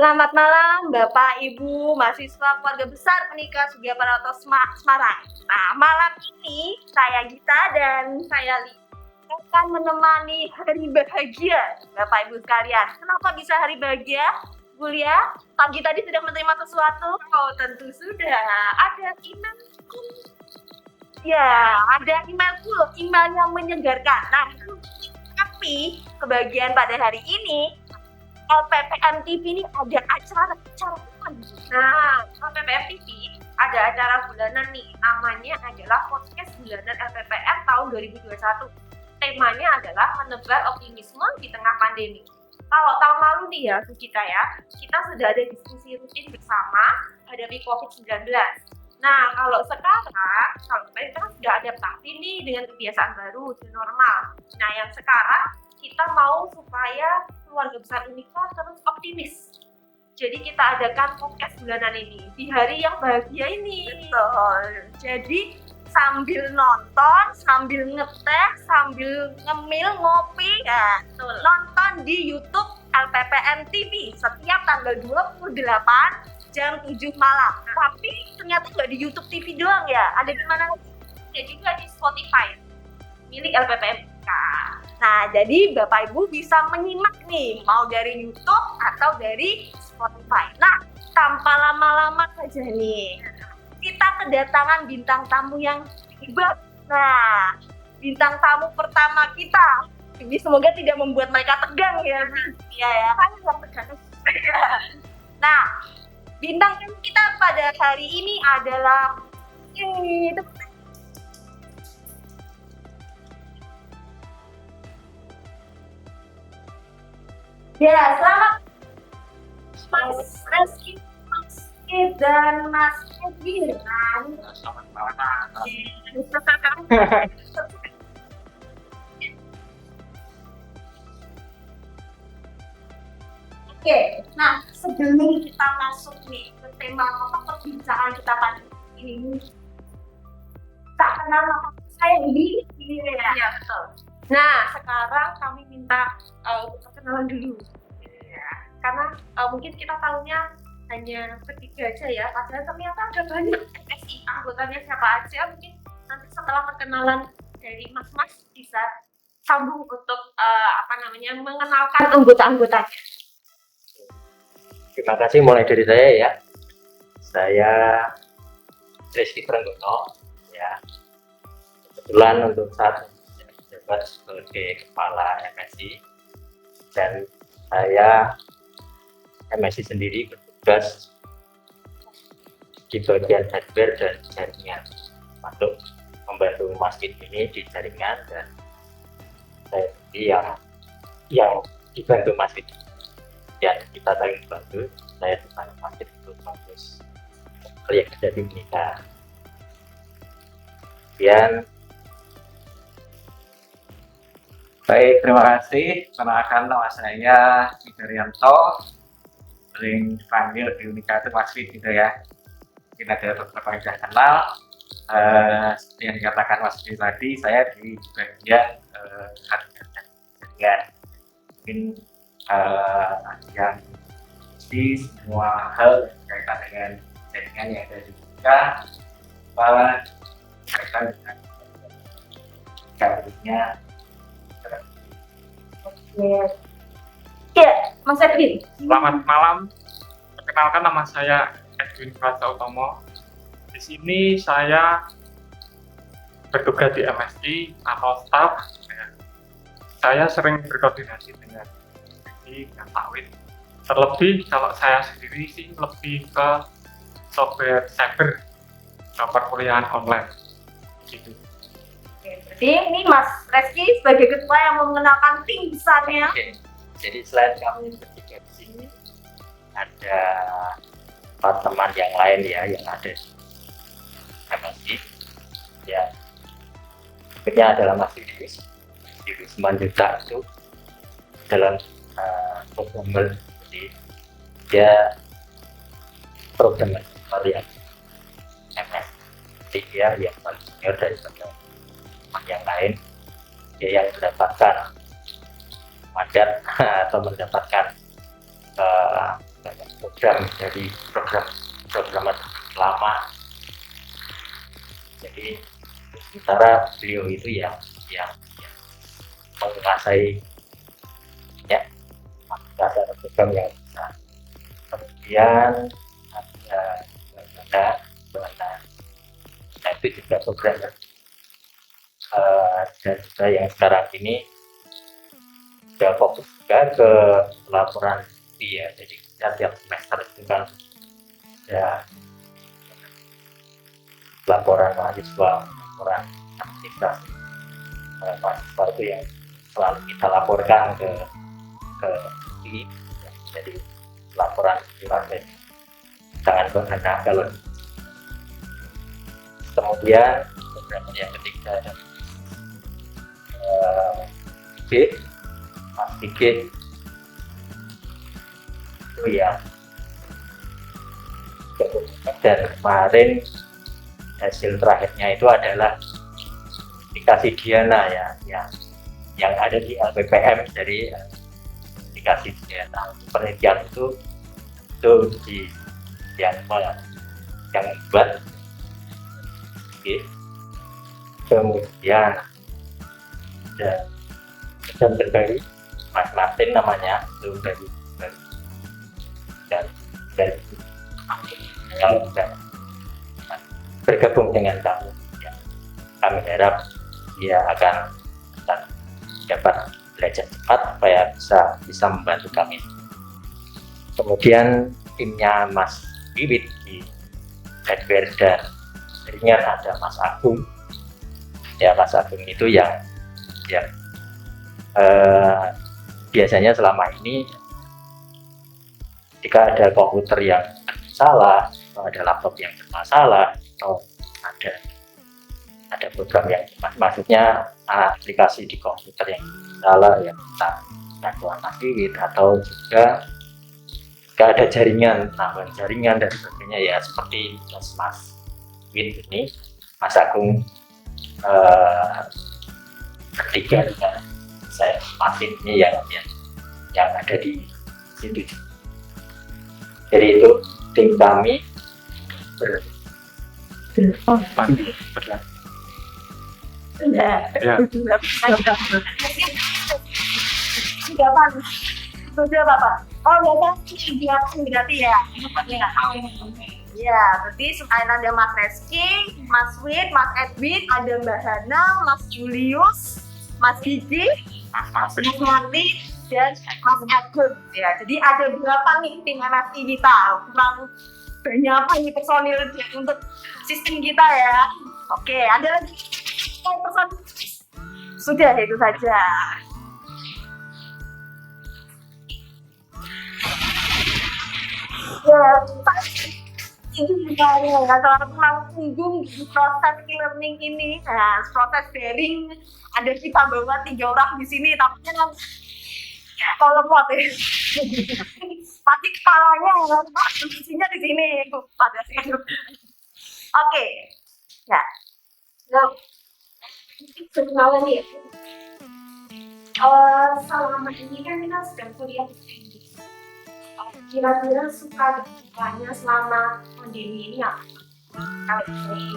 Selamat malam Bapak, Ibu, mahasiswa keluarga besar Penika Sugiya Pranoto Semarang. Nah, malam ini saya Gita dan saya Li akan menemani hari bahagia Bapak Ibu sekalian. Kenapa bisa hari bahagia? Bu Lia, pagi tadi sudah menerima sesuatu? Oh, tentu sudah. Ada email. Ya, ada emailku, email yang menyegarkan. Nah, tapi kebahagiaan pada hari ini LPPM TV ini ada acara apa? Nah, LPPM TV ada acara bulanan nih, namanya adalah podcast bulanan LPPM tahun 2021. Temanya adalah menebar optimisme di tengah pandemi. Kalau tahun lalu nih ya, kita sudah ada diskusi rutin bersama hadapi COVID-19. Nah, kalau sekarang, kita sudah adaptasi nih dengan kebiasaan baru, new normal. Nah, yang sekarang kita mau supaya keluarga besar Unika terus optimis. Jadi kita adakan podcast bulanan ini di hari yang bahagia ini. Betul. Jadi sambil nonton, sambil ngeteh, sambil ngemil, ngopi, nonton di YouTube LPPM TV setiap tanggal 28 jam 7 malam. Tapi ternyata nggak di YouTube TV doang ya, ada di mana lagi? Ya juga di Spotify milik LPPM. Nah, jadi Bapak Ibu bisa menyimak nih, mau dari YouTube atau dari Spotify. Nah, tanpa lama-lama saja nih, kita kedatangan bintang tamu yang hebat. Nah, bintang tamu pertama kita, ini semoga tidak membuat mereka tegang ya. Iya ya, kan yang tegang. Nah, bintang tamu kita pada hari ini adalah ya, selamat Mas Reski, Mas Ki, dan Mas Edwin. Selamat malam. Oke, nah sebelum kita masuk nih ke tema perbincangan kita pada ini, tak kenal maka saya ini ya. Iya, betul. Nah, sekarang kami minta perkenalan dulu. Ya, karena mungkin kita tahunya hanya bertiga aja ya, padahal ternyata ada banyak MSI anggotanya siapa aja. Mungkin nanti setelah perkenalan dari mas-mas bisa sambung untuk mengenalkan anggota-anggotanya. Terima kasih, mulai dari saya ya. Saya Reski Pranggono ya. Kebetulan untuk saat menjabat sebagai kepala MSI, dan saya MSI sendiri bertugas di bagian hardware dan jaringan untuk membantu masjid ini di jaringan, dan saya sendiri yang dibantu masjid. Ya, kita saling membantu. Saya dibantu masjid untuk fokus yang ada di Unika. Kemudian baik, terima kasih. Perkenalkan, nama saya Daryanto. Sering dipanggil di Unika itu Mas Fit gitu ya. Mungkin ada beberapa yang sudah kenal. Seperti yang dikatakan Mas Fit tadi, saya di bagian jaringan. Mungkin yang di semua hal berkaitan dengan jaringan yang ada di Unika, berkaitan dengan jaringannya. Ya, Mas Edwin. Selamat malam. Perkenalkan, nama saya Edwin Prasetyo Utomo. Di sini saya bertugas di MSI atau staff. Saya sering berkoordinasi dengan Pak Wid. Terlebih kalau saya sendiri sih lebih ke software cyber, perkuliahan online. Gitu. Jadi ini Mas Reski sebagai ketua yang mengenalkan tim besarnya. jadi selain kami bertiga di sini, ada 4 teman yang lain ya yang ada di MSI. Ya, berikutnya adalah Mas Yudis Manjuta itu dalam programmer, jadi dia programmer yang MSI ya, yang paling senior dari teman yang lain, dia yang mendapatkan mandat atau mendapatkan program dari program lama. Jadi sementara beliau itu yang menguasai ya ada program yang besar. Kemudian ada itu juga program dan juga yang sekarang ini sudah fokus juga ke laporan ya. Jadi kita tiap semester itu kan ya laporan mahasiswa, laporan aktivitas mahasiswa itu yang selalu kita laporkan ke UI. Jadi laporan privat sangat berguna kalau kemudian program yang ketiga ada Mas Bigit itu ya, dan kemarin hasil terakhirnya itu adalah dikasih Diana ya, yang ada di LPPM. Jadi dikasih Diana penelitian itu di yang buat. Kemudian dan terbaru Mas Martin namanya itu dari dan kalau bergabung dengan kami ya, kami harap dia akan dapat belajar cepat supaya bisa membantu kami. Kemudian timnya Mas Wiwit di hardware dan jaringan ada Mas Agung ya. Mas Agung itu yang biasanya selama ini jika ada komputer yang salah atau ada laptop yang bermasalah atau ada program yang maksudnya aplikasi di komputer yang salah yang kita bantuan Mas Wiwit, atau juga jika ada tambahan jaringan dan sebagainya ya, seperti Mas Wiwit ini, Mas Agung ketiga dengan saya Martin ini yang ada di situ. Jadi itu tim kami Sudah Bapak. Oh ya, berarti ya. Ya, berarti selain ada Mas Reski, Mas Wid, Mas Edwin, ada Mbak Hana, Mas Julius, Mas Gigi, Mas Martin, dan Mas Edwin. Ya, jadi ada berapa nih tim MFI kita? Kurang banyak apa nih personil untuk sistem kita ya? Oke, ada lagi personil? Sudah, itu saja. Ya, ini soal tulang punggung di proses e-learning ini. Nah, proses daring ada kita bawa 3 orang di sini, tapi kan kalau lemot ya. Pasti kepalanya posisinya di sini pada sini. Oke. Ya. Nah, kenalan ya. Selama ini kan kita sedang kuliah di sini. Kira-kira suka dukanya selama pandemi ini apa? Kalau dari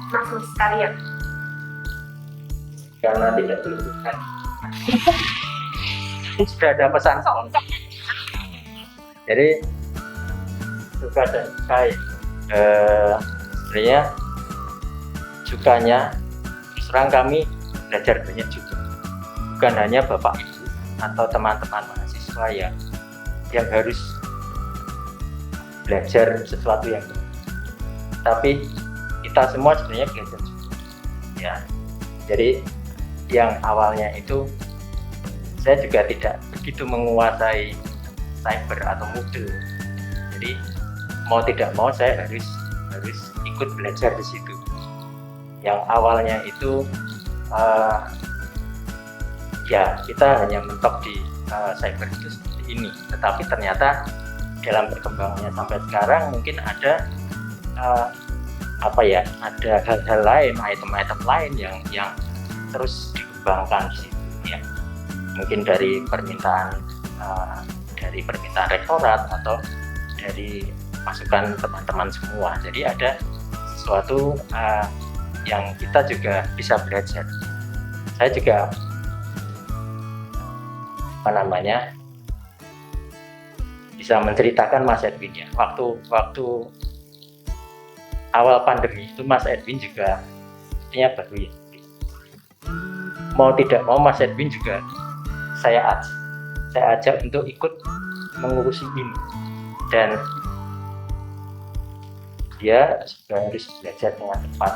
Mas sekalian. Karena tidak dibutuhkan. Sudah ada pesan soal. Jadi suka dan duka sebenarnya sukanya serang kami belajar banyak juga. Bukan hanya Bapak Ibu atau teman-teman mahasiswa yang harus belajar sesuatu yang baru, tapi kita semua sebenarnya belajar juga ya. Jadi yang awalnya itu saya juga tidak begitu menguasai cyber atau Moodle, jadi mau tidak mau saya harus ikut belajar di situ. Yang awalnya itu ya kita hanya mentok di cyber itu seperti ini, tetapi ternyata dalam perkembangannya sampai sekarang mungkin ada ada hal-hal lain, item-item lain yang terus dikembangkan di situ ya. Mungkin dari permintaan rektorat atau dari masukan teman-teman semua. Jadi ada sesuatu yang kita juga bisa belajar. Saya juga bisa menceritakan Mas Edwin ya. Waktu awal pandemi itu Mas Edwin juga artinya baru ya. Mau tidak mau Mas Edwin juga saya ajak untuk ikut mengurusi ini, dan dia juga harus belajar dengan tepat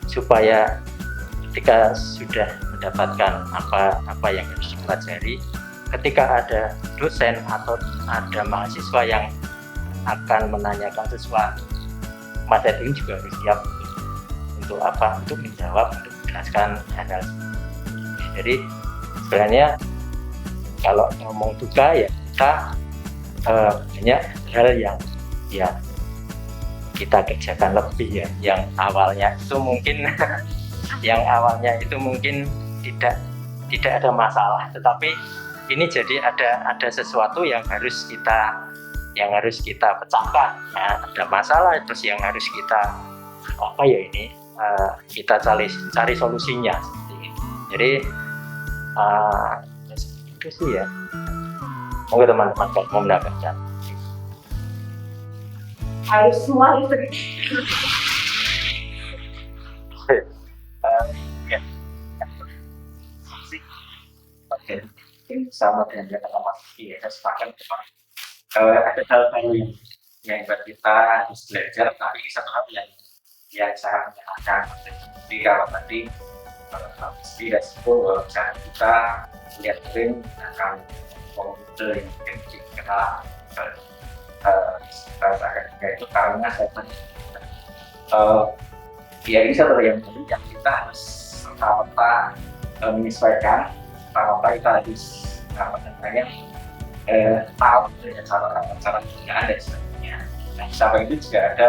supaya ketika sudah mendapatkan apa yang harus dipelajari, ketika ada dosen atau ada mahasiswa yang akan menanyakan sesuatu, Mas Edwin juga harus siap untuk menjawab, untuk menjelaskan hal-hal. Jadi sebenarnya kalau ngomong duka ya kita banyak hal yang ya kita kerjakan lebih ya, yang awalnya itu mungkin tidak ada masalah, tetapi ini jadi ada sesuatu yang harus kita pecahkan ya. Ada masalah terus yang harus kita kita cari solusinya seperti itu. Jadi itu sih ya, monggo teman-teman kalau mau mendapatkan Harus semua itu. Sama dengan kata Mas Vicky ya, saya sepakat ada hal-hal yang buat kita harus belajar, tapi satu hal yang sangat menyenangkan. Jadi kalau tadi Mas Vicky dan Sipo, misalnya kita lihat tren akan komputer yang mungkin dikenal itu karena saya ini satu yang baru yang kita harus menyesuaikan, kita harus tahu dengan cara penggunaan dan sebagainya. Nah, sampai itu juga ada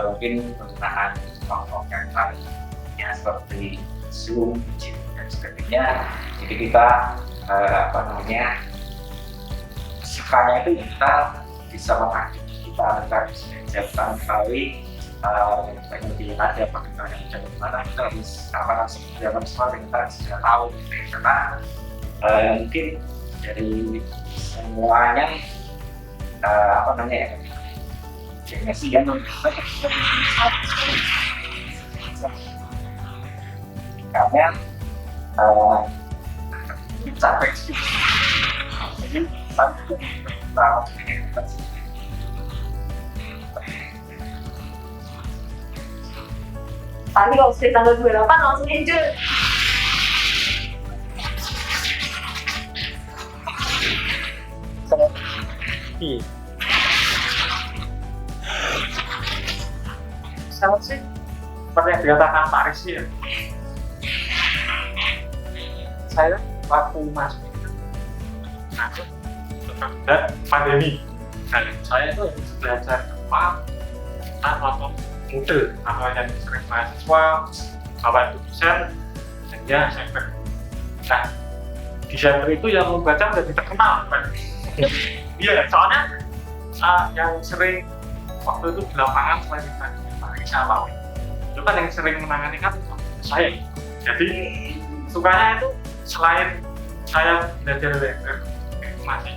mungkin penggunaan software yang seperti Zoom, Jitsi dan sebagainya. Jadi kita sukanya itu kita bisa mengaktifkan, kita bisa mengetahui teknologi yang ada, bagaimana kita harus semua kita sudah tahu, karena mungkin dari semuanya generasi yang karena capek sih. Jadi Tadi kalau sudah tanggal 28 langsung enjoy. Sama sih seperti yang dikatakan Pak Rizky ya, saya waktu masuk dan pandemi, dan saya itu belajar apa atau muda atau yang sering mahasiswa bapak itu dosen dan dia center. Nah di center itu yang membaca menjadi terkenal kan. Iya, soalnya yang sering waktu itu di lapangan selain Pak Rizky itu kan yang sering menangani kan saya. Jadi sukanya itu selain saya belajar masih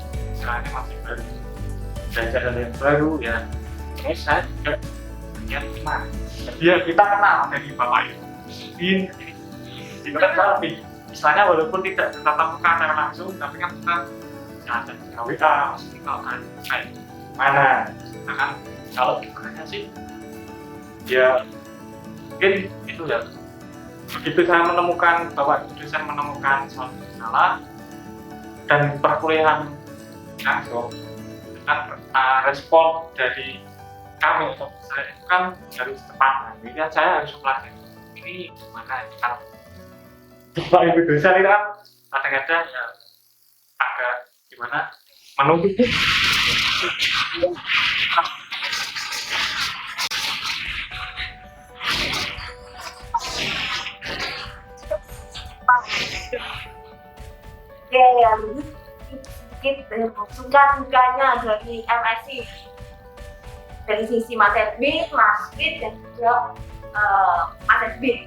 baru belajar yang baru ya, terus saya juga yang kenal. Ya kita kenal dari bapak itu. Jadi kan lebih istilahnya walaupun tidak tatap muka secara langsung, tapi kan kita ada WA, kita kan kayak mana. Nah kan kalau bukannya sih ya mungkin itu ya, begitu saya menemukan bahwa saya menemukan suatu masalah dan perkuliahan langsung dengan respon dari kami atau saya itu kan harus tepat. Jadi saya harus mempelajari ini gimana kalau Bapak Ibu dosen itu kan kadang-kadang ya agak gimana menunggu. Ya, sedikit suka-dukanya dari MSI dari sisi Mas Edwin, Mas Fit, dan juga Mas Edwin.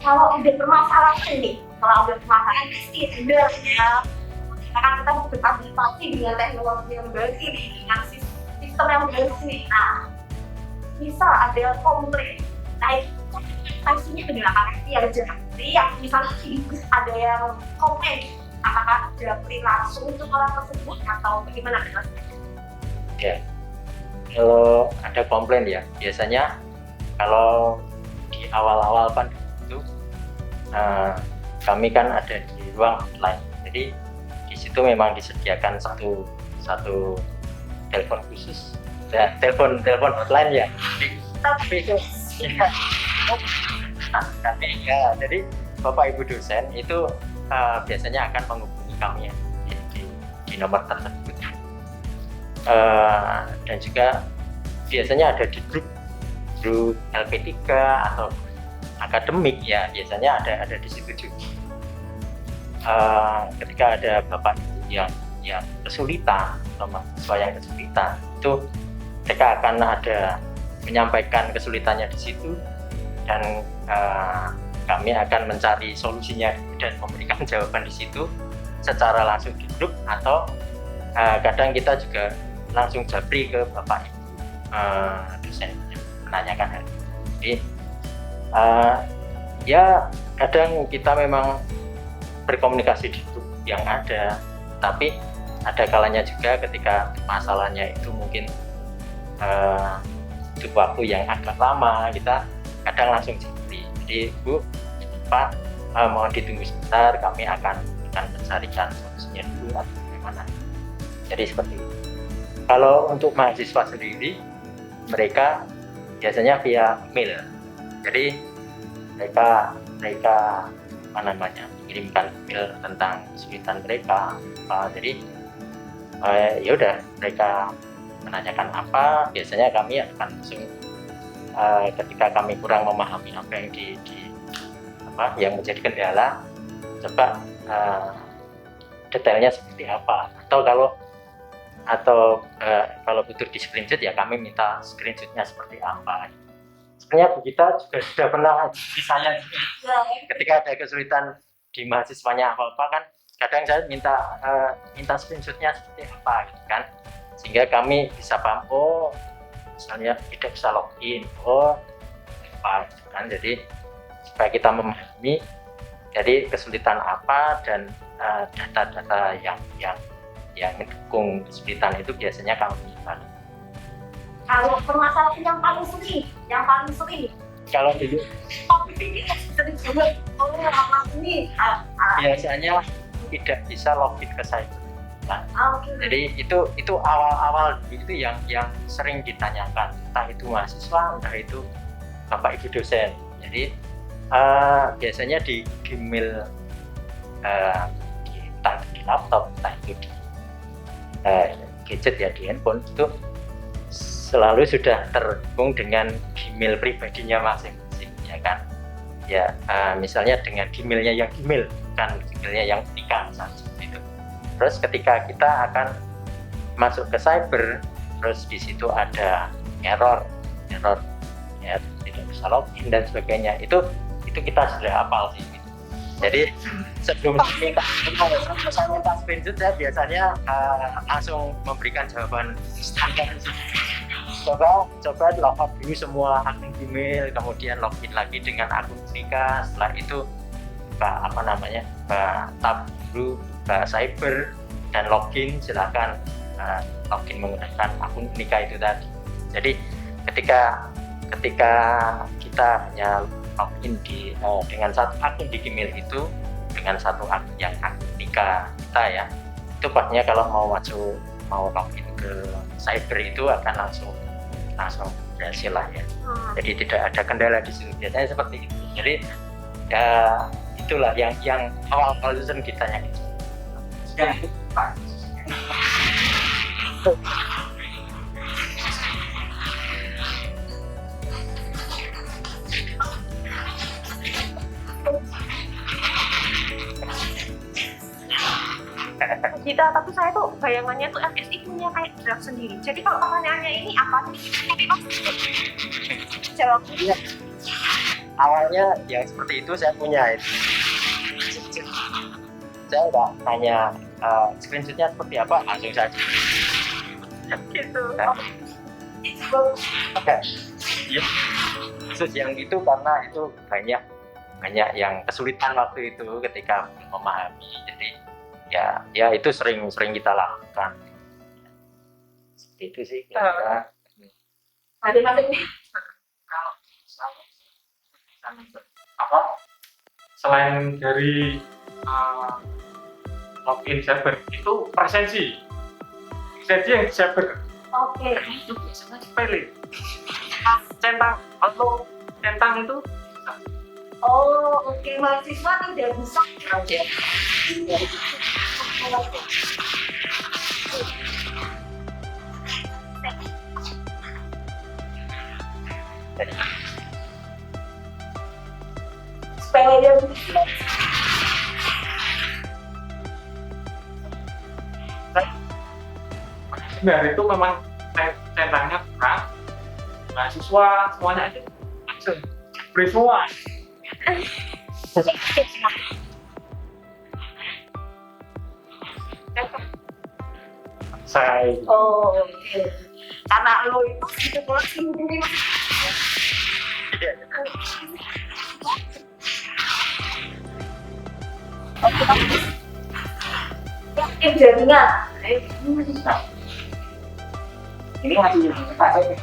Kalau ada permasalahan nih, kalau ada permasalahan pasti ada ya. Karena kita mau beradaptasi dengan teknologi yang baru nih, dengan sistem yang baru nih. Nah, bisa ada komplain. Nah, sanksinya dengan arti aja. Jadi yang misalnya ada yang komplain, apakah japri langsung untuk orang tersebut atau bagaimana? Ya, kalau ada komplain ya, biasanya kalau di awal-awal kan itu kami kan ada di ruang hotline. Jadi di situ memang disediakan satu telepon khusus, ya, telepon hotline ya. Tapi itu ya, kami ya, jadi Bapak Ibu dosen itu biasanya akan menghubungi kami ya, di nomor tersebut. Dan juga biasanya ada di grup LP3 atau akademik ya, biasanya ada di situ juga. Ketika ada bapak ibu yang kesulitan atau mahasiswa yang kesulitan, itu mereka akan ada menyampaikan kesulitannya di situ, dan kami akan mencari solusinya dan memberikan jawaban di situ secara langsung di grup, atau kadang kita juga langsung japri ke bapak ibu dosen menanyakan hal ini. Jadi ya kadang kita memang berkomunikasi di grup yang ada, tapi ada kalanya juga ketika masalahnya itu mungkin butuh waktu yang agak lama, kita kadang langsung japri. Jadi Bu, Pak, mohon ditunggu sebentar, kami akan mencarikan solusinya dulu atau bagaimana. Jadi seperti itu. Kalau untuk mahasiswa sendiri, mereka biasanya via mail. Jadi mereka mengirimkan email tentang kesulitan mereka. Jadi ya udah, mereka menanyakan apa, biasanya kami akan langsung ketika kami kurang memahami apa yang yang menjadi kendala, coba detailnya seperti apa, atau kalau butuh di screenshot ya kami minta screenshotnya seperti apa. Sebenarnya Bu Gita juga sudah pernah di saya ketika ada kesulitan di mahasiswanya apa kan, kadang saya minta screenshotnya seperti apa gitu kan, sehingga kami bisa paham, oh misalnya tidak bisa login, apa gitu kan. Jadi supaya kita memahami jadi kesulitan apa, dan data-data yang mendukung kesulitan itu biasanya kami minta. Kalau permasalahan yang paling sering Kalau dulu topik ini sering juga ini biasanya tidak bisa login ke cyber. Nah, okay. Jadi itu awal-awal itu yang sering ditanyakan, entah itu mahasiswa, entah itu bapak ibu dosen. Jadi biasanya di Gmail, entah di laptop, entah itu di gadget ya, di handphone, itu selalu sudah terhubung dengan Gmail pribadinya masing-masing, ya kan? Ya, misalnya dengan Gmailnya yang Gmail, bukan Gmailnya yang nikah misalnya seperti itu. Terus ketika kita akan masuk ke cyber, terus di situ ada error ya, tidak bisa login dan sebagainya, itu kita sudah hafal sih. Jadi sebelum saya minta screenshot, saya biasanya langsung memberikan jawaban standar. Coba logout dulu semua akun Gmail, kemudian login lagi dengan akun Nika. Setelah itu tab dulu, buka cyber dan login, silakan login menggunakan akun Nika itu tadi. Jadi ketika kita hanya login dengan satu akun di Gmail itu, dengan satu akun yang akun Nika kita ya, itu pastinya kalau mau login ke cyber itu akan langsung berhasil lah ya. Jadi tidak ada kendala di situ, biasanya seperti itu. Jadi ya itulah yang awal sering ditanyakan. Yang itu Pak. kita, tapi saya tuh bayangannya tuh MSI punya kayak draft sendiri. Jadi kalau pertanyaannya ini apa jawab? Awalnya yang seperti itu saya punya itu. Saya nggak tanya screenshotnya seperti apa, langsung saja. Gitu. Nah. Ya. Khusus yang itu karena itu banyak yang kesulitan waktu itu ketika memahami. Jadi ya itu sering kita lakukan. Seperti itu sih kira-kira. Masing-masing. Kalau apa selain dari login server itu presensi yang di server Oke. itu biasanya sepele. Centang atau centang itu Oh, oke. Mahasiswa tidak bisa. Sepele dia bisa. benar itu memang centangnya kurang. Mahasiswa semuanya itu langsung beri semua. Saya Oh, oke. Karena lo itu gitu kalau sendiri. Yakin jaringan. Ini masih pakai.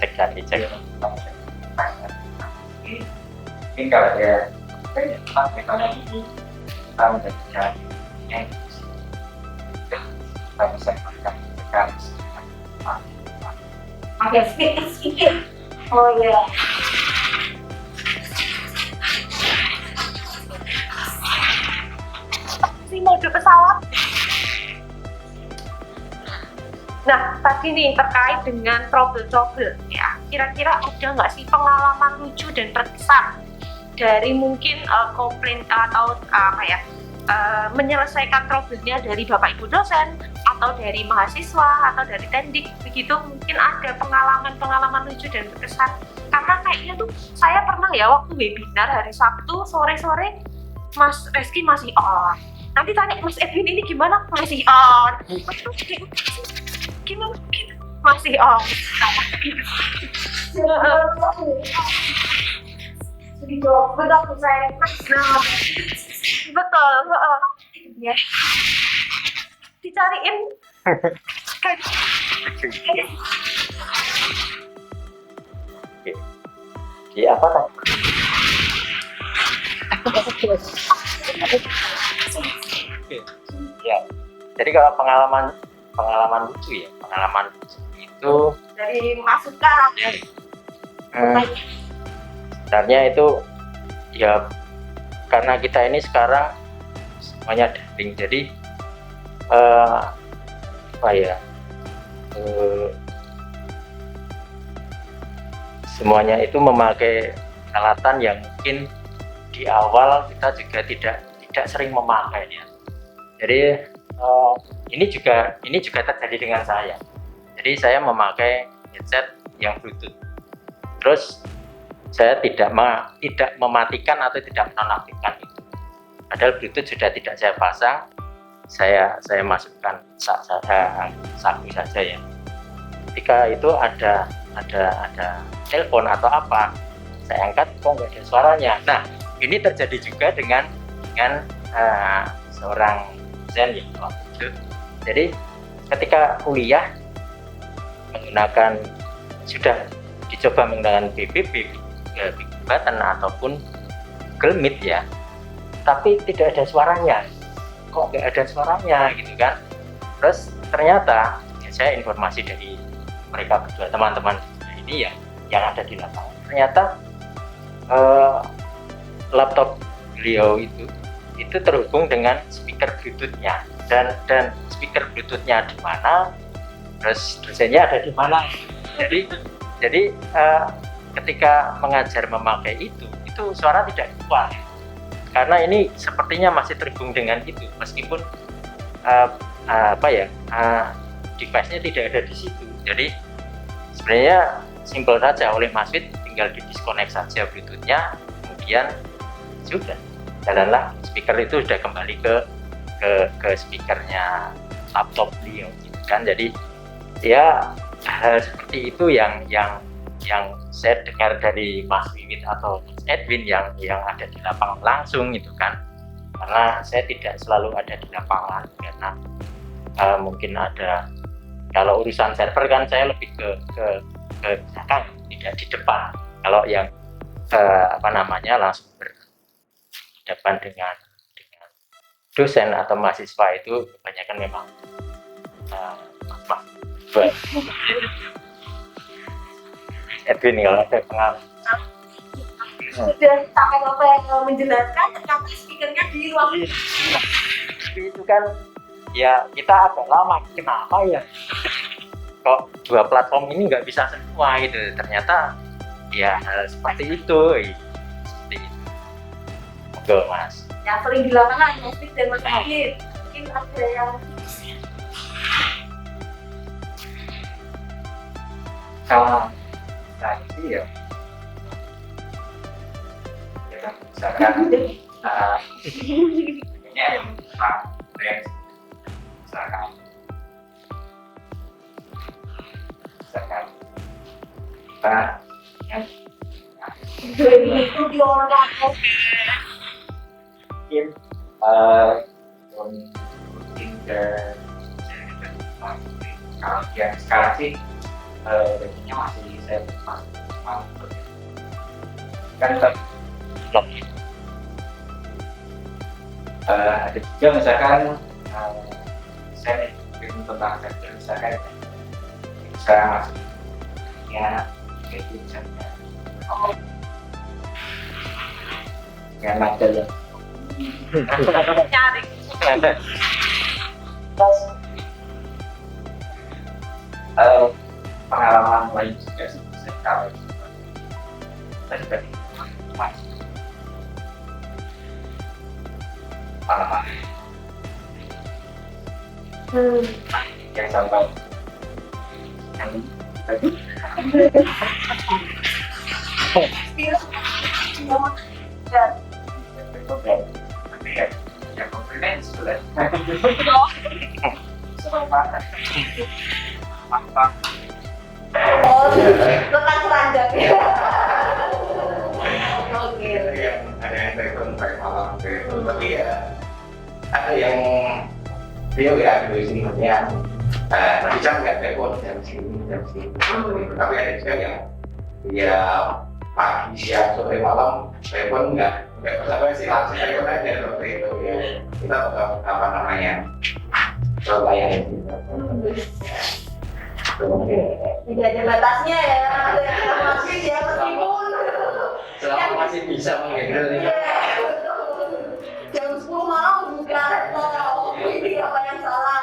Cek tadi cek. Ini kalau dia ekonomi kita menjadikan kita bisa menggunakan Oke, sedikit. Oh iya. Si mode pesawat. Nah, tadi nih terkait dengan trouble ya. Kira-kira ada nggak sih pengalaman lucu dan berkesan dari mungkin komplain atau menyelesaikan trouble-nya dari Bapak Ibu dosen atau dari mahasiswa atau dari tendik begitu, mungkin ada pengalaman lucu dan berkesan. Karena kayaknya tuh saya pernah ya waktu webinar hari Sabtu sore-sore Mas Reski masih on. Nanti tanya Mas Edwin ini gimana? Masih on. Gimana? Masih on. Betul saya. Betul. Ya. Dicariin. Di apa tadi? Ya. Jadi kalau pengalaman lucu ya, pengalaman lucu itu Dari masukan. sebenarnya itu ya karena kita ini sekarang semuanya daring, jadi semuanya itu memakai peralatan yang mungkin di awal kita juga tidak sering memakainya. Jadi ini juga terjadi dengan saya. Jadi saya memakai headset yang Bluetooth. Terus saya tidak mematikan atau tidak menonaktifkan itu. Padahal Bluetooth sudah tidak saya pasang, saya masukkan saku saja ya. Ketika itu ada telepon atau apa, saya angkat kok nggak ada suaranya. Nah, ini terjadi juga dengan seorang dosen ya waktu itu. Jadi ketika kuliah sudah dicoba menggunakan BBB, Big Button ataupun Google Meet ya, tapi tidak ada suaranya. Kok nggak ada suaranya gitu kan? Terus ternyata ya, saya informasi dari mereka berdua, teman-teman ini ya yang ada di lapangan. ternyata laptop beliau itu terhubung dengan speaker Bluetooth-nya, dan speaker Bluetooth-nya di mana, terus dosennya ada di mana. Jadi ketika mengajar memakai itu suara tidak keluar karena ini sepertinya masih terhubung dengan itu, meskipun device-nya tidak ada di situ. Jadi sebenarnya simpel saja, oleh Mas Fit tinggal didisconnect saja Bluetooth-nya, kemudian sudah jalanlah, speaker itu sudah kembali ke speakernya laptop beliau gitu kan. Jadi ya hal seperti itu yang saya dengar dari Mas Wiwit atau Mas Edwin yang ada di lapangan langsung gitu kan, karena saya tidak selalu ada di lapangan karena mungkin ada, kalau urusan server kan saya lebih ke belakang, tidak di depan. Kalau yang langsung berhadapan dengan dosen atau mahasiswa itu kebanyakan memang Edwin kalau ada pengalaman. Sudah sampai menjelaskan, ternyata speakernya di ruang Itu kan ya kita agak lama, kenapa ya kok dua platform ini nggak bisa semua gitu. Ternyata ya hal seperti itu. Oke Mas. yang sering di lapangan, Mas Fit dan Mas Adit. Mungkin ada yang Kalau saya sih ya misalkan ini misalkan itu di orang mungkin mungkin kalau yang sekarang sih rezekinya masih saya masih kan ada juga misalkan saya ingin tentang sektor misalkan bisa masuknya itu misalnya yang ada yang nyari. pengalaman lain juga sih kalau dari mas pengalaman yang sampai yang tadi yang komplain sudah mantap. Oh, letak keranjang ya. Oke. Ada yang dari malam tapi ya ada yang dia ya di sini ya bisa nggak telepon jam sini tapi ada juga yang dia pagi siang sore malam telepon nggak sampai sih langsung telepon aja seperti itu ya. Kita apa namanya coba yang Tidak ada batasnya ya, masih ya meskipun selama masih bisa menghandle ini. Jam 10 malam buka laptop, ini apa yang salah?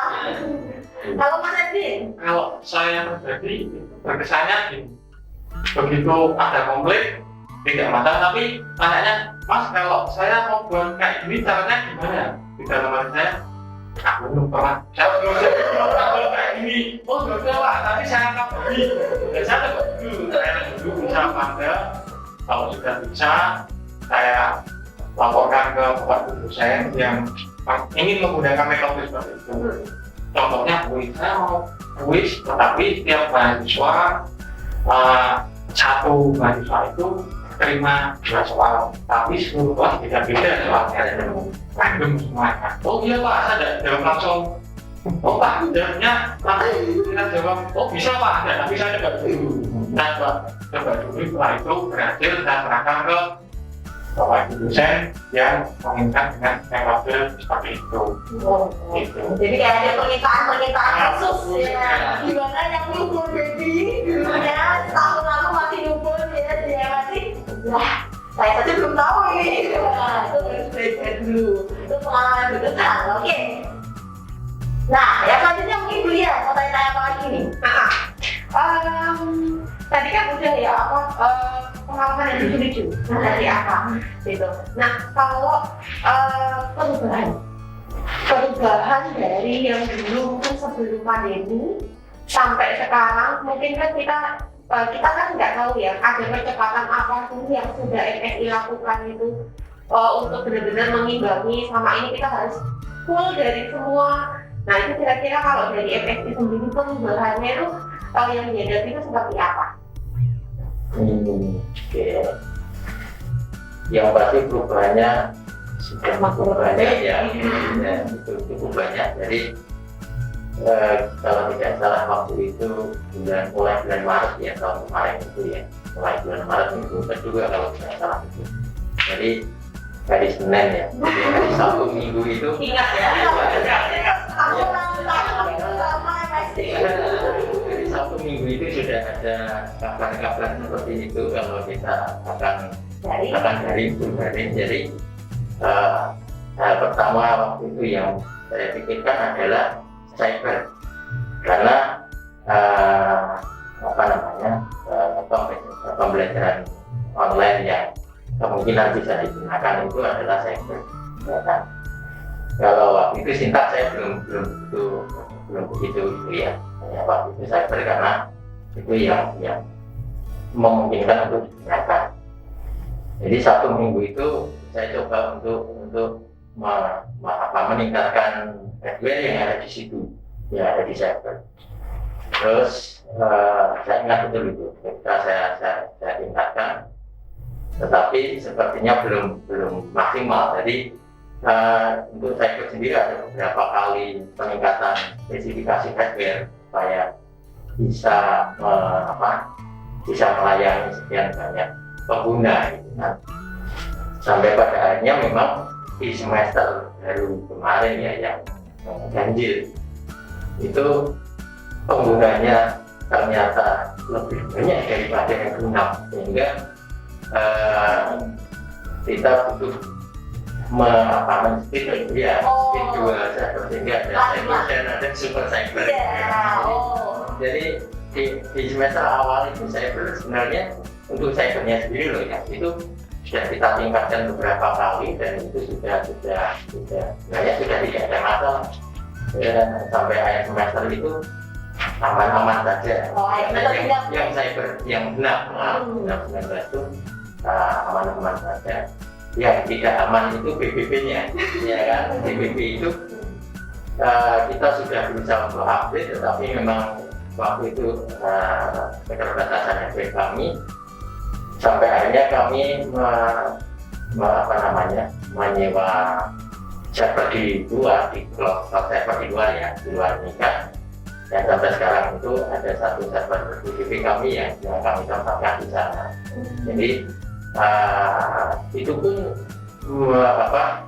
Kalau Mas Edwin? Kalau saya pribadi berkesannya gini, begitu ada konflik tidak masalah, tapi tanyanya, Mas kalau saya mau buat kayak gini caranya gimana? Di dalam saya aku belum pernah kayak gini. Oh sudah lah, tapi saya akan pergi. Dan saya coba dulu bisa pada. Kalau sudah bisa, saya laporkan ke Bapak dosen yang ingin menggunakan metode seperti itu. Contohnya kuis, saya mau kuis, tetapi tiap mahasiswa satu mahasiswa itu terima 2 soal, tapi 10 kelas beda-beda soalnya. Random semuanya. Oh iya Pak, saya jawab langsung. Oh Pak, jawabnya langsung kita jawab. Oh bisa Pak, tapi saya coba dulu. Saya coba dulu, setelah itu berhasil saya serahkan ke Bapak dosen yang menginginkan dengan metode seperti itu. Gitu. Jadi kayak ada pernyataan khusus ya. Gimana yang nyukur baby dulunya tahun lalu masih nyukur ya, dia Lah, saya saja belum tahu ini. Nah, itu harus belajar dulu. Itu pengalaman beneran. Oke. Nah, yang selanjutnya mungkin Bu Lia mau tanya apa lagi nih? Tadi kan udah ya apa pengalaman yang lucu-lucu dari apa gitu. Nah kalau perubahan dari yang dulu mungkin sebelum pandemi sampai sekarang, mungkin kan kita kan nggak tahu ya ada percepatan apa sih yang sudah MSI lakukan itu untuk benar-benar mengimbangi. Sama ini kita harus full dari semua. Nah itu kira-kira kalau dari MSI sendiri perubahannya itu yang dihadapi itu seperti apa? Oke. Yang pasti perubahannya sudah cukup banyak ya, itu cukup banyak. Jadi kalau tidak salah waktu itu mulai bulan Maret ya, tahun kemarin itu ya, mulai bulan Maret minggu kedua kalau tidak salah itu. Jadi hari Senin ya, jadi hari Sabtu Minggu itu Ingat ya? dari Sabtu Minggu itu sudah ada kabar-kabar seperti itu kalau kita akan daring. Jadi hal pertama waktu itu yang saya pikirkan adalah cyber, karena pembelajaran online yang kemungkinan bisa digunakan itu adalah cyber, ya kan? Kalau waktu itu Sintak saya belum begitu itu ya, waktu itu cyber karena itu yang memungkinkan untuk digunakan. Jadi Sabtu Minggu itu saya coba untuk meningkatkan hardware yang ada di situ, yang ada di cyber. Terus saya ingat betul itu ketika saya tingkatkan, tetapi sepertinya belum maksimal. Jadi untuk cyber sendiri ada beberapa kali peningkatan spesifikasi hardware supaya bisa melayani sekian banyak pengguna gitu kan. Sampai pada akhirnya memang di semester baru kemarin ya yang ganjil itu penggunanya ternyata lebih banyak daripada yang genap, sehingga kita butuh men-speed ya, speed 2 cyber, sehingga ada cyber dan ada super cyber. Jadi di semester awal itu cyber sebenarnya untuk cybernya sendiri loh ya, itu sudah kita tingkatkan beberapa kali dan itu sudah sebenarnya sudah tidak ada masalah. Sampai akhir semester itu aman-aman saja. Yang cyber yang benar 19 itu aman-aman saja. Yang tidak aman itu PBB-nya, ya kan? PBB itu kita sudah berusaha untuk update, tetapi memang waktu itu keterbatasan hardware kami, sampai akhirnya kami menyewa server di luar, di cloud server di luar ya, di luar nikah. Dan sampai sekarang itu ada satu server PBB kami yang kami tempatkan di sana. Jadi itu pun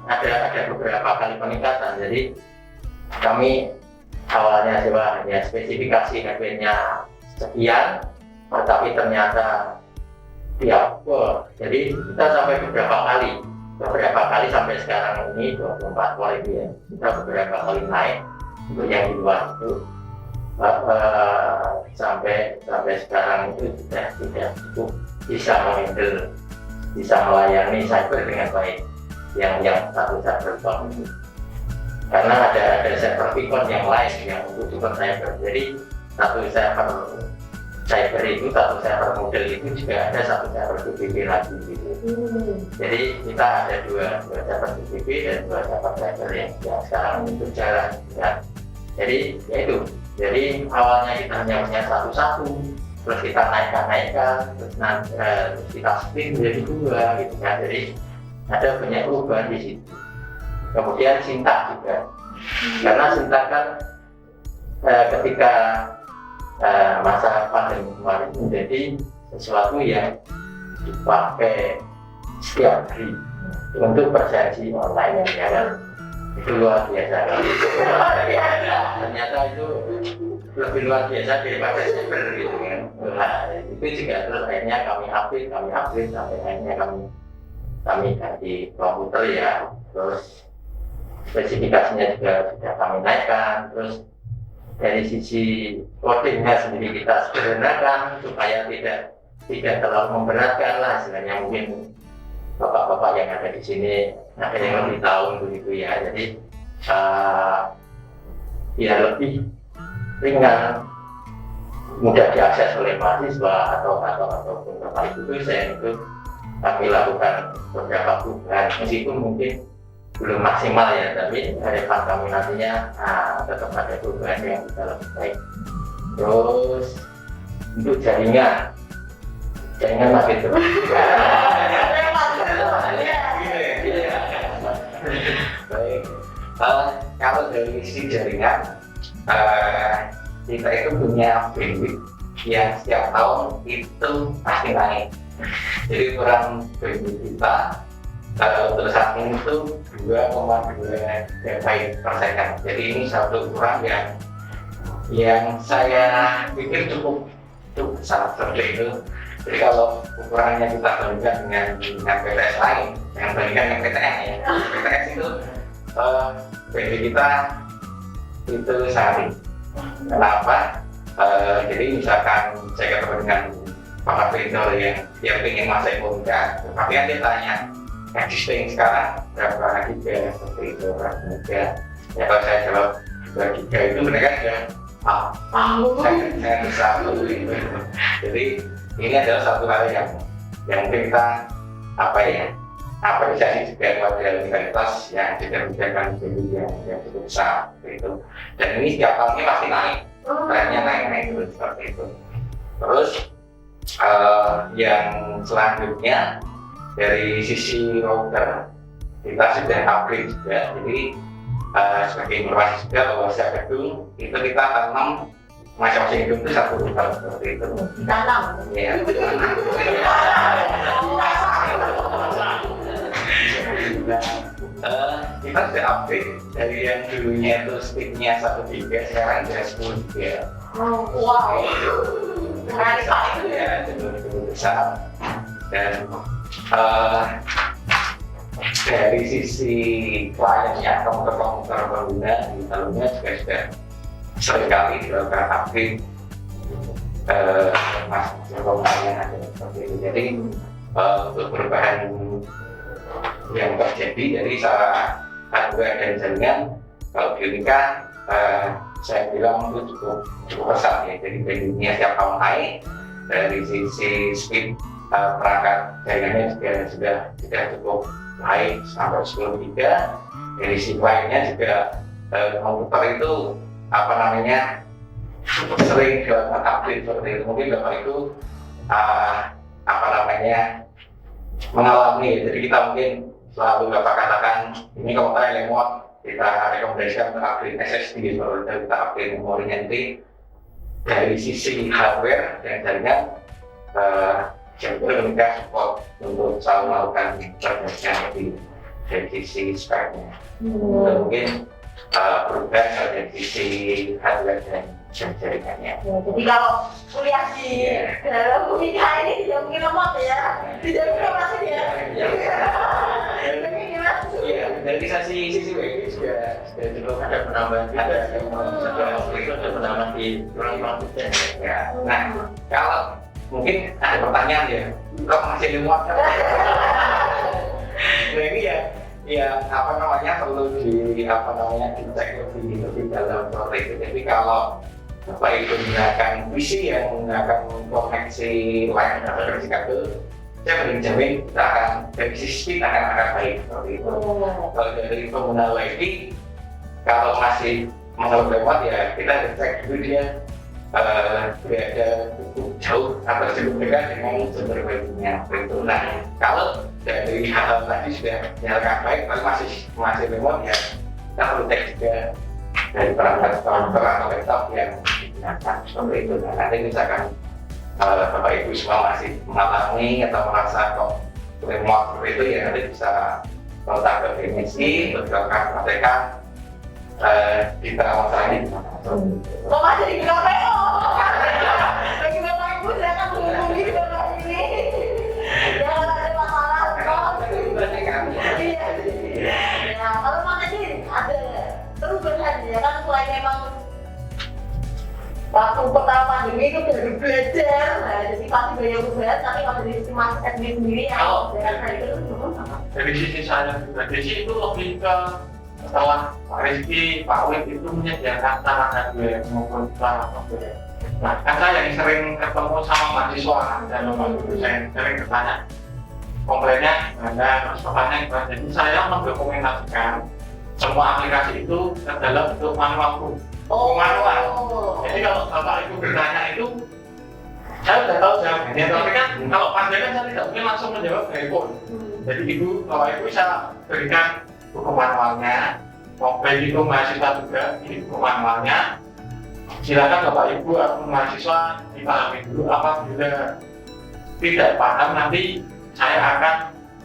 ada beberapa kali peningkatan. Jadi kami awalnya coba hanya spesifikasi hardware-nya sekian, tetapi ternyata jadi kita sampai beberapa kali sampai sekarang ini 24 volt itu ya, kita beberapa kali naik untuk yang di luar itu sampai sekarang itu sudah tidak cukup bisa melayani cyber dengan baik yang satu server itu, karena ada server Vicon yang lain yang untuk super cyber. Jadi satu server cyber itu, satu server model itu juga ada satu server PBB lagi gitu. Jadi kita ada dua server PBB dan dua server cyber yang sekarang itu jalan ya. Jadi ya itu, jadi awalnya kita hanya punya satu-satu, terus kita naikkan, terus kita split menjadi 2 gitu kan. Jadi ada banyak perubahan di situ. Kemudian Sintak juga, karena Sintak kan ketika masa pandemi kemarin menjadi sesuatu yang dipakai setiap hari untuk presensi online ya kan. Itu luar biasa kan. Ternyata itu lebih luar biasa daripada cyber gitu kan. Nah, itu juga terus akhirnya kami update sampai akhirnya kami ganti komputer ya. Terus spesifikasinya juga sudah kami naikkan. Terus dari sisi codingnya sendiri kita sederhanakan supaya tidak terlalu memberatkan lah istilahnya. Mungkin bapak-bapak yang ada di sini ada yang lebih tahu begitu ya. Jadi ya lebih ringan, mudah diakses oleh mahasiswa atau bapak ibu dosen. Itu kami lakukan beberapa perubahan meskipun mungkin belum maksimal ya, tapi harapan kami nantinya tetap ada perubahan yang bisa lebih baik. Terus untuk jaringan masih terus. Baik, kalau dari sisi jaringan kita itu punya bandwidth yang setiap tahun itu pasti naik. Jadi ukuran bandwidth kita untuk saat ini itu 2,2 MB per second. Jadi ini satu ukuran yang saya pikir cukup besar seperti itu. Jadi kalau ukurannya kita bandingkan dengan PTS lain, yang bandingkan dengan PTN ya, PTS itu bandwidth kita itu sangat tinggi. Kenapa? Jadi misalkan saya ketemu dengan para vendor yang ingin masuk komunikasi, tapi kan dia tanya existing sekarang berapa giga seperti itu, giga. Ya kalau saya jawab 2 giga itu mereka sudah saya bisa itu. Jadi ini adalah satu hal yang mungkin kita apresiasi juga kepada universitas yang tidak memberikan value yang cukup besar itu. Dan ini setiap tahunnya pasti naik, trennya naik terus seperti itu. Terus yang selanjutnya dari sisi router kita sudah upgrade juga. Jadi sebagai informasi juga bahwa setiap gedung itu kita tanam masing-masing gedung itu satu router seperti itu. Tanam. Ya. Kita sudah upgrade dari yang dulunya itu speednya 1 GB, sekarang sudah 10 GB. Wow. Menarik sekali ya, cukup besar. Dan dari sisi kliennya, komputer pengguna di dalamnya juga sudah seringkali dilakukan upgrade komponennya ada seperti itu. Jadi untuk perubahan yang terjadi dari hardware dan jaringan kalau di Unika saya bilang itu cukup besar ya. Jadi bandwidthnya setiap tahun naik. Dari sisi speed perangkat jaringannya juga sudah cukup baik sampai 10 GB. Dari sisi lainnya juga komputer itu sering dilakukan update seperti itu. Mungkin Bapak itu mengalami, jadi kita mungkin selalu Bapak katakan ini komputer yang lemot, kita rekomendasikan untuk upgrade SSD, kalau kita upgrade memorinya nanti. Dari sisi hardware dan jaringan Unika support untuk selalu melakukan perbaikan dari sisi speknya. Mungkin perubahan dari sisi hardware dan jaringannya. Jadi kalau kuliah di dalam Unika ini tidak mungkin lemot ya, tidak mungkin masih ya. Iya, dari sisi WI juga cukup ada penambahan ada penambahan di ruang persen. Ya. Nah, kalau mungkin ada pertanyaan ya, kok masih lemot? Nah ini perlu dicek lebih dalam seperti itu. Jadi kalau Bapak itu menggunakan PC yang menggunakan koneksi line atau koneksi kabel, saya menjamin kita akan dari sisi speed akan baik seperti itu. Kalau dari pengguna WiFi, kalau masih mengeluh lewat ya kita cek dulu dia berada cukup jauh atau cukup dekat dengan sumber WiFi-nya. Nah, kalau dari hal tadi sudah dinyalakan baik, tapi masih remote ya kita perlu cek juga dari perangkat komputer atau laptop yang digunakan seperti itu. Nah, nanti misalkan Bapak Ibu semua masih mengalami atau merasa kok remote seperti itu ya nanti bisa kontak ke teknisi untuk dilakukan praktekan kita masalahnya. Kok masih di KPO? Bagi Bapak Ibu belajar. Nah, jadi pasti banyak berat, tapi kalau dari sisi Mas Edwin sendiri yang Kalau belajar itu dari sisi saya pribadi sih itu lebih ke setelah Pak Rizky, Pak Wid itu menyediakan sarana hardware maupun sarana software. Nah, kan saya yang sering ketemu sama mahasiswa dan dosen, sering bertanya komplainnya gimana, terus pertanyaan gimana. Jadi saya mendokumentasikan semua aplikasi itu ke dalam bentuk manual. Manual. Jadi kalau Bapak Ibu bertanya itu saya sudah tahu jawabnya, tapi kan kalau pandai kan saya tidak mungkin langsung menjawab dari phone. Jadi Bapak Ibu saya berikan buku manualnya, mau baik itu mahasiswa juga, ini buku manualnya. Silakan Bapak Ibu atau mahasiswa dipahami dulu, apabila tidak paham nanti saya akan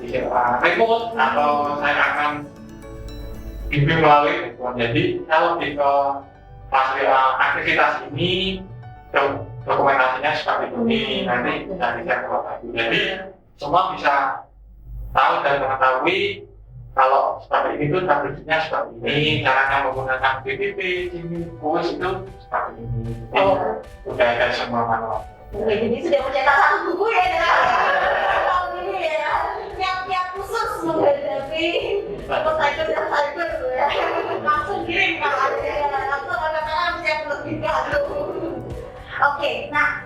bikin remote atau saya akan bimbing melalui telepon. Jadi saya lebih ke aktivitas ini, dokumentasinya seperti ini, nanti bisa di-share ke Bapak Ibu. Jadi semua bisa tahu dan mengetahui kalau seperti ini tuh tabelnya seperti ini, caranya menggunakan PPT, kuis itu seperti ini. Udah ada semua manual. jadi sudah mencetak satu buku ya tahun ini ya, yang khusus menghadapi cyber dan cyber ya. Langsung kirim kalau ada langsung kadang-kadang siap lebih dahulu. Oke, nah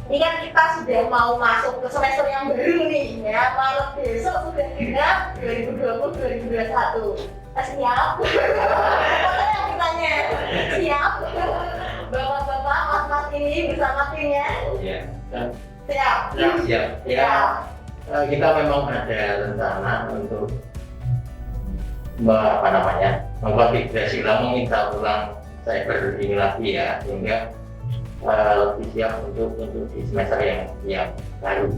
ini kan kita sudah mau masuk ke semester yang baru nih ya, Maret besok sudah genap 2020-2021. Siap? Apa yang ditanya? Siap? Bapak-bapak, mas-mas ini bersama timnya? Ya. Siap? Siap. Ya. Kita memang ada rencana untuk mengkonfigurasi ulang, meminta ulang cyber ini lagi ya, sehingga lebih siap untuk di semester yang baru.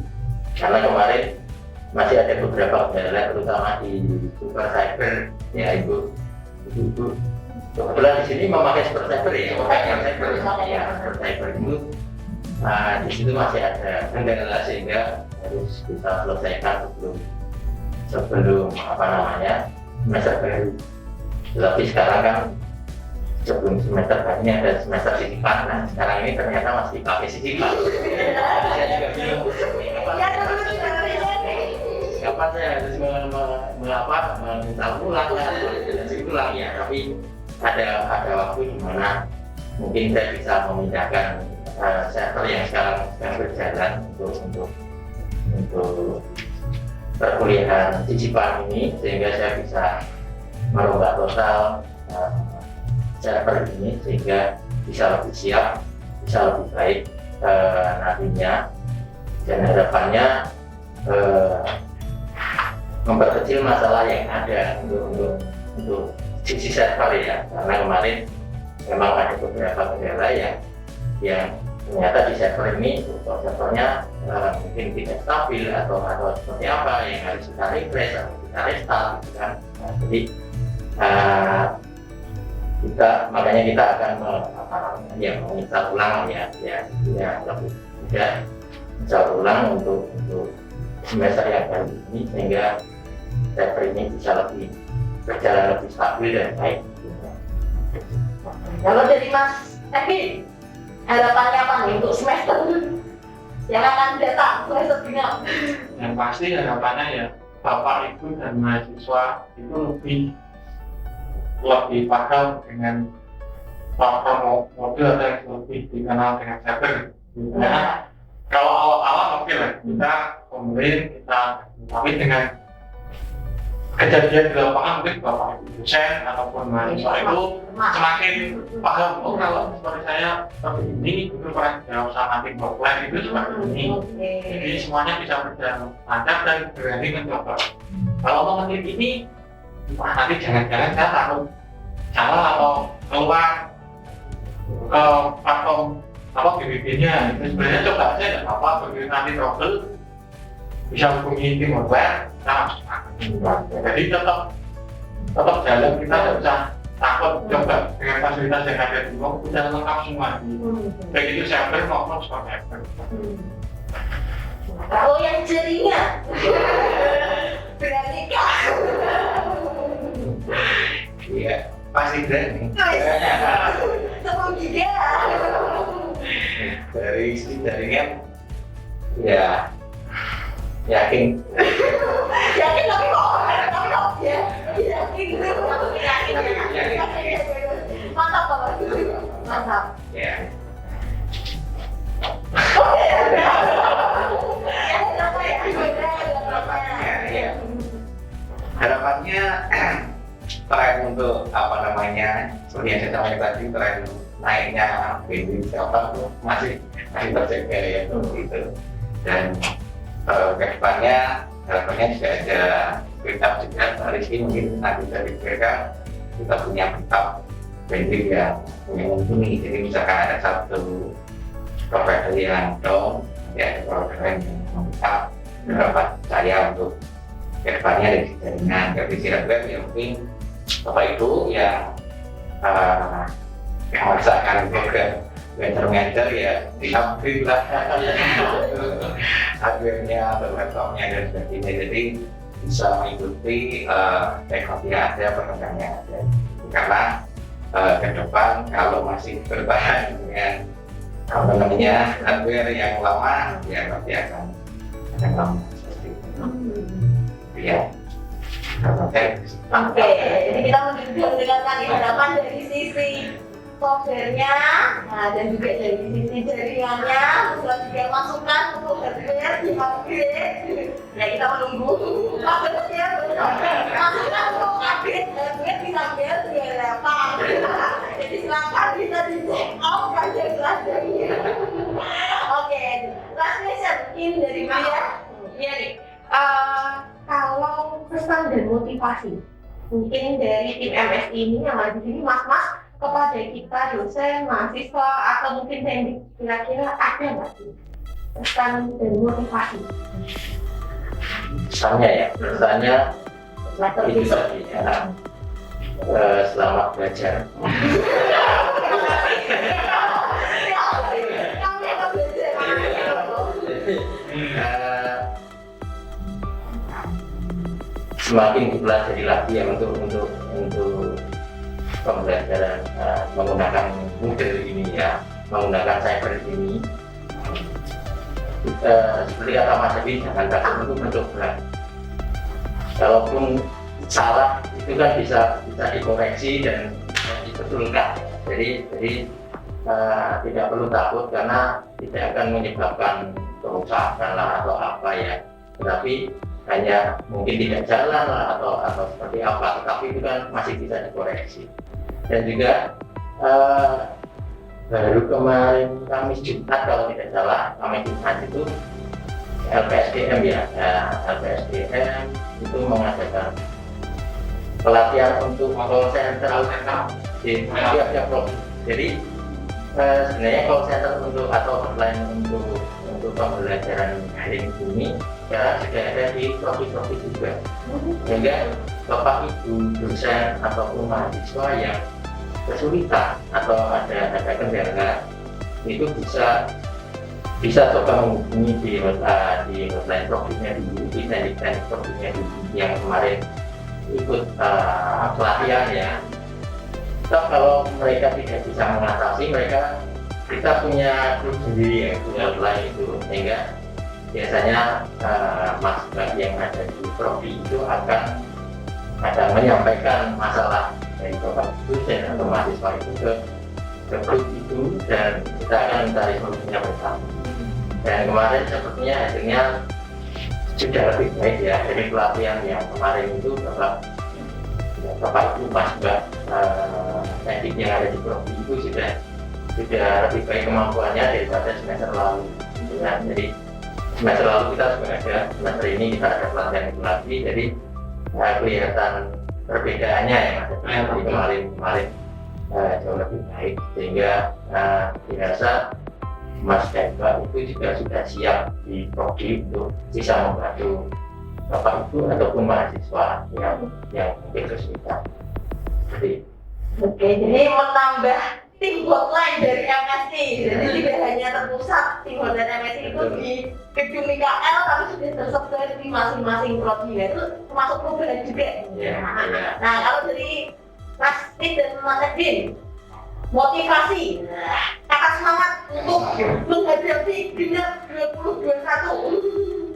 Karena kemarin masih ada beberapa kendala, terutama di super cyber, ya ibu. Kebetulan di sini memakai super cyber ya, super cyber itu. Di situ masih ada kendala sehingga harus kita selesaikan sebelum semester baru. Tapi sekarang kan sebelum semester ini ada semester sisipan, nah sekarang ini ternyata masih pakai sisipan. Saya juga bingung kapan saya harus minta pulang ya, tapi ada waktu di mana mungkin saya bisa memindahkan server yang sekarang berjalan untuk perkuliahan sisipan ini, sehingga saya bisa merubah total server ini sehingga bisa lebih siap, bisa lebih baik nantinya, dan harapannya memperkecil masalah yang ada untuk sisi server ya, karena kemarin memang ada beberapa kendala yang ternyata di server ini servernya mungkin tidak stabil atau seperti apa yang harus kita refresh atau kita restart gitu kan. Nah, jadi makanya kita akan meminta ulang ya lebih mudah minta ulang untuk semester yang baru ini, sehingga server ini bisa lebih berjalan lebih stabil dan baik. Kalau dari Mas Evi, harapannya apa nih untuk semester yang akan datang, semester genap? Yang pasti harapannya ya Bapak Ibu dan mahasiswa itu lebih paham dengan platform modul yang lebih dikenal dengan cyber. Karena kalau awal-awal oke lah, kita kemudian tapi dengan kejadian di lapangan mungkin Bapak Ibu dosen ataupun mahasiswa itu semakin paham, kalau seperti saya seperti ini, itu kan jauh sama tim offline itu seperti ini. Jadi semuanya bisa berjalan lancar dan berani mencoba. Kalau mau ngetik ini, nanti jangan-jangan saya takut salah atau keluar ke platform BBB-nya. Itu sebenarnya coba aja, tidak apa-apa, begitu nanti trouble bisa hubungi tim hardware, kita langsung. Jadi tetap jalan, kita tidak usah takut, coba dengan fasilitas yang ada di rumah, sudah lengkap semua. Baik itu server maupun server. Kalau yang jadinya berani kah? Iya, pasti berani. 10 giga. Dari dari sisi jaringan ya yakin Yakin tapi kok ya yakin mantap Bapak. Mantap. ya. Harapannya tren untuk apa namanya seperti yang saya sampaikan tadi, tren naiknya bensin selatan itu masih terjaga ya gitu. Dan kedepannya harapannya juga ada berita juga dari sini mungkin nanti dari mereka kita punya berita bensin yang mumpuni. Jadi misalkan ada satu provider yang down, ya ada provider yang meningkat, harapan saya untuk kedepannya dari jaringan dari web yang mungkin Bapak Ibu yang merasakan program mentor ya alhamdulillah hardware-nya atau laptopnya dan sebagainya, jadi bisa mengikuti teknologi yang ada, perkembangan yang ada, karena ke depan kalau masih bertahan dengan apa namanya hardware yang lama ya pasti akan lama seperti itu. Ya. Oke, jadi kita mendengarkan harapan dari sisi software-nya, nah, dan juga dari sisi jaringannya, terus juga masukan untuk hardware di upgrade. Ya kita menunggu upgrade-nya, masukan untuk upgrade hardware bisa upgrade dengan laptop. Jadi silakan bisa di check out pelajaran-pelajarannya. Oke, last question mungkin dari Maria. Iya nih. Kalau pesan dan motivasi mungkin dari tim MSI ini yang ada di sini mas-mas kepada kita dosen, mahasiswa atau mungkin yang kira-kira ada nggak sih pesan dan motivasi? Pesannya ya, pesannya itu tadi ya, selamat belajar. Semakin dipelajari lagi ya untuk pembelajaran menggunakan model ini ya, menggunakan cyber ini. Seperti kata Mas Dewi, jangan takut untuk mencoba. Kalaupun salah itu kan bisa dikoreksi dan dibetulkan. Jadi tidak perlu takut karena tidak akan menyebabkan kerusakan lah atau apa ya. Tetapi hanya mungkin tidak jalan lah atau seperti apa, tetapi itu kan masih bisa dikoreksi. Dan juga baru kemarin Kamis Jumat kalau tidak salah, Kamis Jumat itu LPSDM ya, LPSDM itu mengadakan pelatihan untuk call center di tiap provinsi. Jadi sebenarnya call center untuk atau hotline untuk pembelajaran daring ini ya sudah ada di provinsi juga, sehingga Bapak Ibu dosen ataupun mahasiswa yang kesulitan atau ada kendala itu bisa coba menghubungi di hotline provinsinya dulu, di teknik provinsinya dulu yang kemarin ikut pelatihan ya. Tetap kalau mereka tidak bisa mengatasi, kita punya grup sendiri ya, punya hotline itu, sehingga biasanya mahasiswa yang ada di provinsi itu akan menyampaikan masalah dari Bapak dosen atau mahasiswa itu ke grup itu, dan kita akan mencari solusinya bersama. Dan kemarin sepertinya hasilnya sudah lebih baik ya, dari pelatihan yang kemarin itu Bapak Ibu mahasiswa teknik yang ada di provinsi itu sudah lebih baik kemampuannya daripada semester lalu. Ya, jadi semester lalu kita sudah ada, semester ini kita ada pelatihan itu lagi, jadi kelihatan perbedaannya ya Mas. Jadi kemarin jauh lebih baik, sehingga dirasa Mas Deva itu juga sudah siap di prodi untuk bisa membantu Bapak Ibu ataupun mahasiswa yang mungkin kesulitan. Oke, jadi menambah tim hotline dari MSI, jadi tidak hanya terpusat tim hotline MSI itu di gedung IKL, tapi sudah tersebar di masing-masing prodi. Itu termasuk program juga. Ya. Nah, kalau dari Mas Tid dan Mas Edwin, motivasi, akan semangat untuk menghadapi dunia 2021.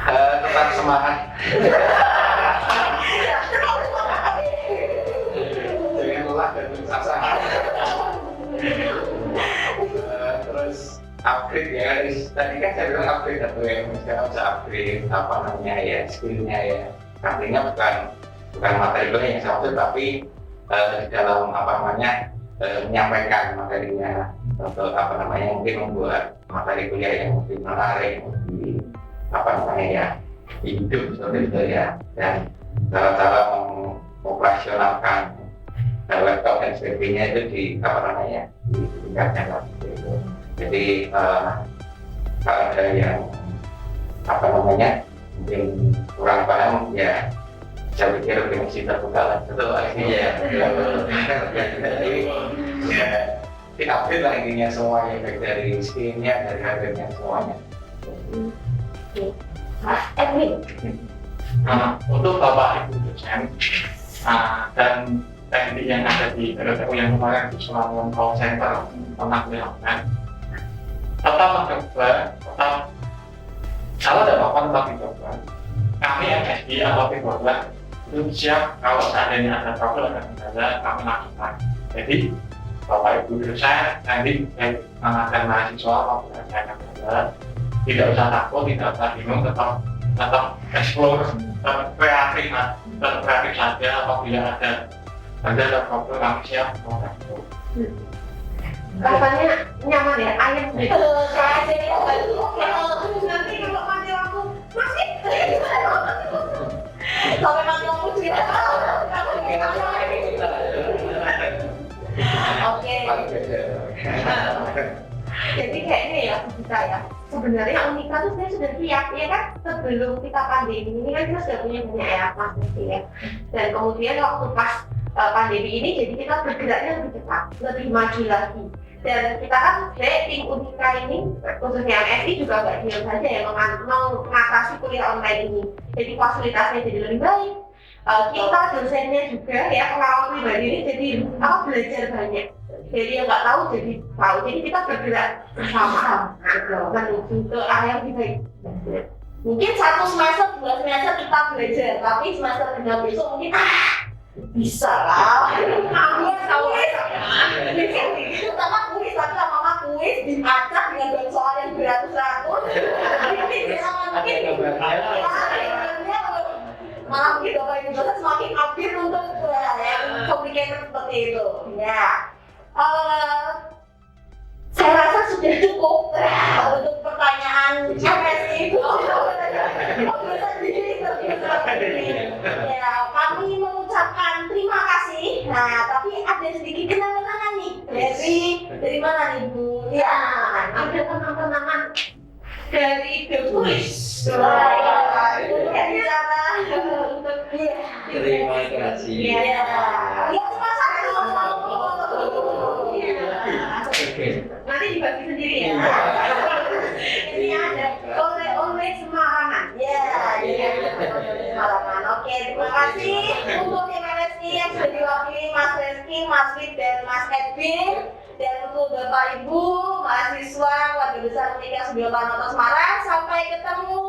Tetap semangat. Jangan lelah dan putus asa. Terus upgrade ya, tadi kan saya bilang upgrade atau yang sekarang bisa upgrade apa namanya ya, skillnya ya. Artinya bukan materi yang saya maksud, tapi di dalam apa namanya menyampaikan materinya atau apa namanya mungkin membuat materi kuliah yang lebih menarik, lebih apa namanya ya hidup seperti itu ya, dan cara-cara mengoperasionalkan laptop dan sebagainya itu di apa namanya ditingkatkan lagi gitu. Jadi kalau ada yang apa namanya mungkin kurang paham ya, saya pikir lebih mesti terbuka lah, betul artinya ya. Jadi ya diupdate lah intinya semuanya, baik dari skillnya, dari hardware-nya semuanya. Mas Edwin, Untuk Bapak Ibu dosen dan teknik yang ada di PLTU yang kemarin di Sulawesi Call Center pernah dilakukan, tetap mencoba, tetap salah dan apa tetap dicoba. Kami MSD atau P12 itu siap kalau seandainya ada problem dan kendala kami lakukan. Jadi Bapak Ibu dosen nanti mengajar mahasiswa maupun ada kendala, tidak usah takut, tidak usah bingung, tetap explore, tetap kreatif saja. Apabila ada problem kami siap membantu. rasanya nyaman ya, ayam gitu. Nanti kalau mati lampu, masih sampai mati lampu cerita. Oke. Jadi kayaknya ya kita ya, sebenarnya Unika tuh sebenarnya sudah siap ya kan, sebelum kita pandemi ini kan kita sudah punya ya Mas Mesti ya. Dan kemudian waktu pas pandemi ini jadi kita bergeraknya lebih cepat, lebih maju lagi. Dan kita kan tim Unika ini khususnya MSI juga nggak diam saja ya mengatasi kuliah online ini. Jadi fasilitasnya jadi lebih baik. Kita dosennya juga ya, pengalaman pribadi ini jadi belajar banyak. Jadi yang nggak tahu jadi tahu. Jadi kita bergerak bersama menuju ke arah yang lebih baik. Mungkin 1 semester, 2 semester kita belajar, tapi semester 3 besok mungkin bisa lah. Aku tahu pertama kuis, tapi lama-lama kuis diacak dengan soal yang beratus-ratus. Malah mungkin Bapak Ibu dosen semakin update untuk yang complicated seperti itu. Ya. Saya rasa sudah cukup untuk pertanyaan MSI itu. Ya, kami mengucapkan terima kasih. Nah, tapi ada sedikit kenang-kenangan nih dari mana nih Bu? Ya, ada kenang-kenangan dari The Voice. Untuk Terima kasih. Ya, cuma satu. Nanti dibagi sendiri ya. Ini ada oleh-oleh Semarangan. Ya, Semarangan. Oke, terima kasih untuk tim MSI yang sudah diwakili Mas Reski, Mas Wid, dan Mas Edwin. Dan untuk Bapak Ibu, mahasiswa, warga besar Unika Sudirman Noto Semarang, sampai ketemu